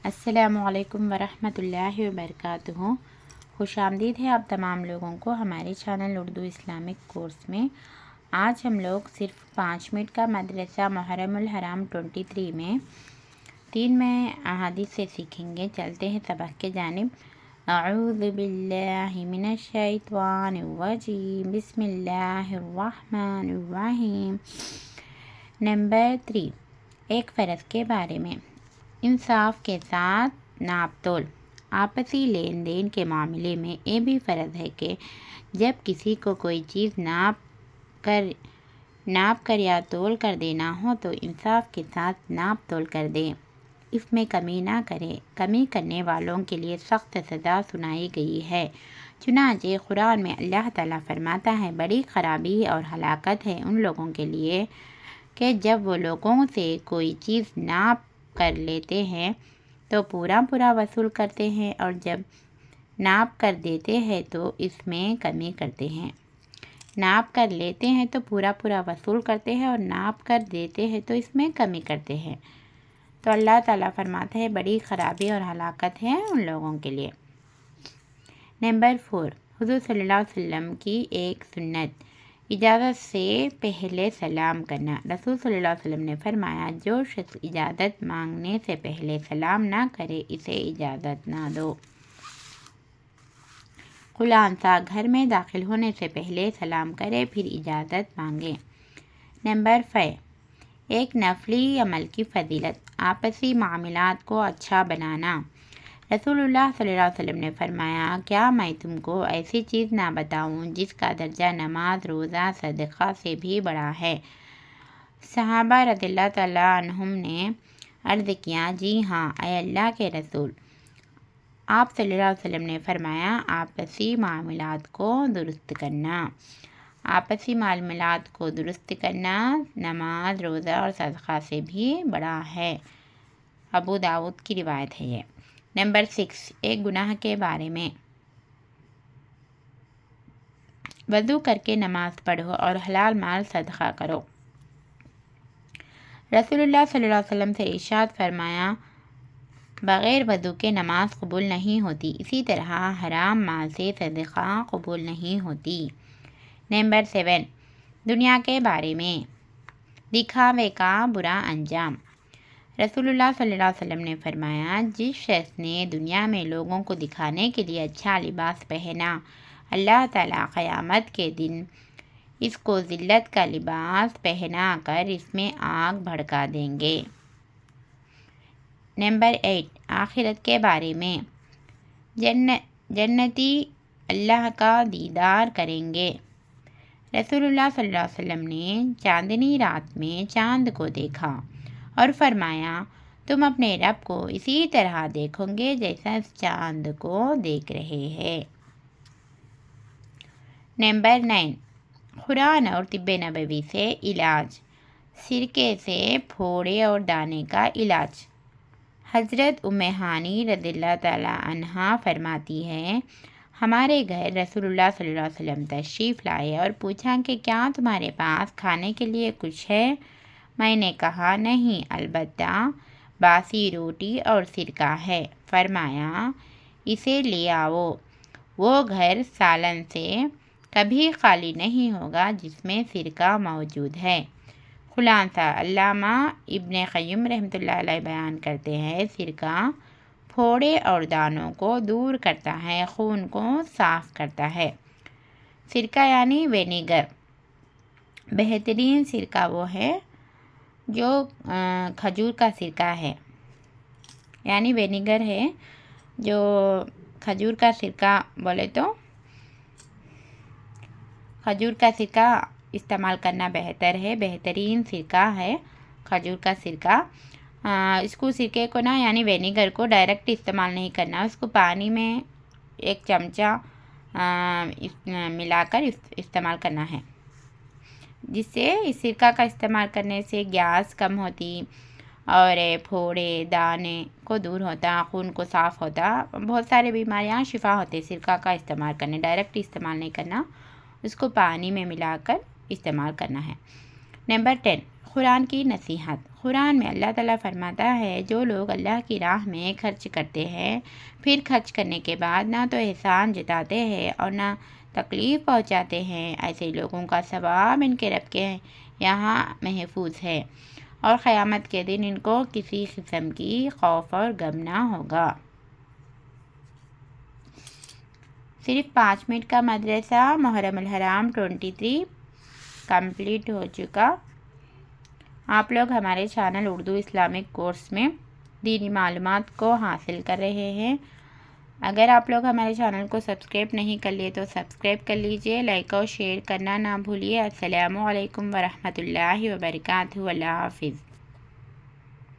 السلام علیکم ورحمۃ اللہ وبرکاتہ۔ خوش آمدید ہے آپ تمام لوگوں کو ہمارے چینل اردو اسلامک کورس میں۔ آج ہم لوگ صرف 5 منٹ کا مدرسہ محرم الحرام 23 میں 3 میں احادیث سے سیکھیں گے۔ چلتے ہیں سبق کے جانب۔ اعوذ باللہ من الشیطان الرجیم، بسم اللہ الرحمن الرحیم۔ نمبر 3، ایک فرض کے بارے میں۔ انصاف کے ساتھ ناپ تول۔ آپسی لین دین کے معاملے میں یہ بھی فرض ہے کہ جب کسی کو کوئی چیز ناپ کر یا تول کر دینا ہو تو انصاف کے ساتھ ناپ تول کر دے، اس میں کمی نہ کرے۔ کمی کرنے والوں کے لیے سخت سزا سنائی گئی ہے۔ چنانچہ قرآن میں اللہ تعالیٰ فرماتا ہے، بڑی خرابی اور ہلاکت ہے ان لوگوں کے لیے کہ جب وہ لوگوں سے کوئی چیز ناپ کر لیتے ہیں تو پورا وصول کرتے ہیں، اور جب ناپ کر دیتے ہیں تو اس میں کمی کرتے ہیں۔ ناپ کر لیتے ہیں تو پورا وصول کرتے ہیں، اور ناپ کر دیتے ہیں تو اس میں کمی کرتے ہیں۔ تو اللہ تعالیٰ فرماتا ہے، بڑی خرابی اور ہلاکت ہے ان لوگوں کے لیے۔ نمبر 4، حضور صلی اللہ علیہ وسلم کی ایک سنت، اجازت سے پہلے سلام کرنا۔ رسول صلی اللہ علیہ وسلم نے فرمایا، جو شخص اجازت مانگنے سے پہلے سلام نہ کرے اسے اجازت نہ دو۔ خلاصہ، گھر میں داخل ہونے سے پہلے سلام کرے پھر اجازت مانگے۔ نمبر 5، ایک نفلی عمل کی فضیلت، آپسی معاملات کو اچھا بنانا۔ رسول اللہ صلی اللہ علیہ وسلم نے فرمایا، کیا میں تم کو ایسی چیز نہ بتاؤں جس کا درجہ نماز، روزہ، صدقہ سے بھی بڑا ہے؟ صحابہ رضی اللہ تعالیٰ عنہم نے عرض کیا، جی ہاں اے اللہ کے رسول۔ آپ صلی اللہ علیہ وسلم نے فرمایا، آپسی معاملات کو درست کرنا۔ آپسی معاملات کو درست کرنا نماز، روزہ اور صدقہ سے بھی بڑا ہے۔ ابو داؤد کی روایت ہے یہ۔ نمبر 6، ایک گناہ کے بارے میں۔ وضو کر کے نماز پڑھو اور حلال مال صدقہ کرو۔ رسول اللہ صلی اللہ علیہ وسلم سے ارشاد فرمایا، بغیر وضو کے نماز قبول نہیں ہوتی، اسی طرح حرام مال سے صدقہ قبول نہیں ہوتی۔ نمبر 7، دنیا کے بارے میں۔ دکھاوے کا برا انجام۔ رسول اللہ صلی اللہ علیہ وسلم نے فرمایا، جس شخص نے دنیا میں لوگوں کو دکھانے کے لیے اچھا لباس پہنا، اللہ تعالیٰ قیامت کے دن اس کو ذلت کا لباس پہنا کر اس میں آگ بھڑکا دیں گے۔ نمبر 8، آخرت کے بارے میں۔ جنتی اللہ کا دیدار کریں گے۔ رسول اللہ صلی اللہ علیہ وسلم نے چاندنی رات میں چاند کو دیکھا اور فرمایا، تم اپنے رب کو اسی طرح دیکھو گے جیسا اس چاند کو دیکھ رہے ہیں۔ نمبر 9، قرآن اور طب نبوی سے علاج۔ سرکے سے پھوڑے اور دانے کا علاج۔ حضرت ام ہانی رضی اللہ تعالیٰ عنہا فرماتی ہے، ہمارے گھر رسول اللہ صلی اللہ علیہ وسلم تشریف لائے اور پوچھا کہ کیا تمہارے پاس کھانے کے لیے کچھ ہے؟ میں نے کہا، نہیں، البتہ باسی روٹی اور سرکہ ہے۔ فرمایا، اسے لے آؤ، وہ گھر سالن سے کبھی خالی نہیں ہوگا جس میں سرکہ موجود ہے۔ خلاصہ، علامہ ابن قیم رحمۃ اللہ علیہ بیان کرتے ہیں، سرکہ پھوڑے اور دانوں کو دور کرتا ہے، خون کو صاف کرتا ہے۔ سرکہ یعنی وینیگر۔ بہترین سرکہ وہ ہے جو کھجور کا سرکہ ہے، یعنی وینیگر ہے جو کھجور کا سرکہ بولے تو کھجور کا سرکہ استعمال کرنا بہتر ہے۔ بہترین سرکہ ہے کھجور کا سرکہ۔ اس کو سرکے کو یعنی وینیگر کو ڈائریکٹ استعمال نہیں کرنا، اس کو پانی میں 1 چمچہ ملا کر استعمال کرنا ہے، جس سے اس سرکہ کا استعمال کرنے سے گیس کم ہوتی اور پھوڑے دانے کو دور ہوتا، خون کو صاف ہوتا، بہت سارے بیماریاں شفا ہوتے سرکہ کا استعمال کرنے۔ ڈائریکٹ استعمال نہیں کرنا، اس کو پانی میں ملا کر استعمال کرنا ہے۔ نمبر 10، قرآن کی نصیحت۔ قرآن میں اللہ تعالیٰ فرماتا ہے جو لوگ اللہ کی راہ میں خرچ کرتے ہیں پھر خرچ کرنے کے بعد نہ تو احسان جتاتے ہیں اور نہ تکلیف پہنچاتے ہیں، ایسے لوگوں کا ثواب ان کے رب کے یہاں محفوظ ہے اور قیامت کے دن ان کو کسی قسم کی خوف اور غم نہ ہوگا۔ صرف 5 منٹ کا مدرسہ محرم الحرام 23 کمپلیٹ ہو چکا۔ آپ لوگ ہمارے چینل اردو اسلامک کورس میں دینی معلومات کو حاصل کر رہے ہیں۔ اگر آپ لوگ ہمارے چینل کو سبسکرائب نہیں کر لیے تو سبسکرائب کر لیجئے، لائک اور شیئر کرنا نہ بھولیے۔ السلام علیکم ورحمۃ اللہ وبرکاتہ۔ اللہ حافظ۔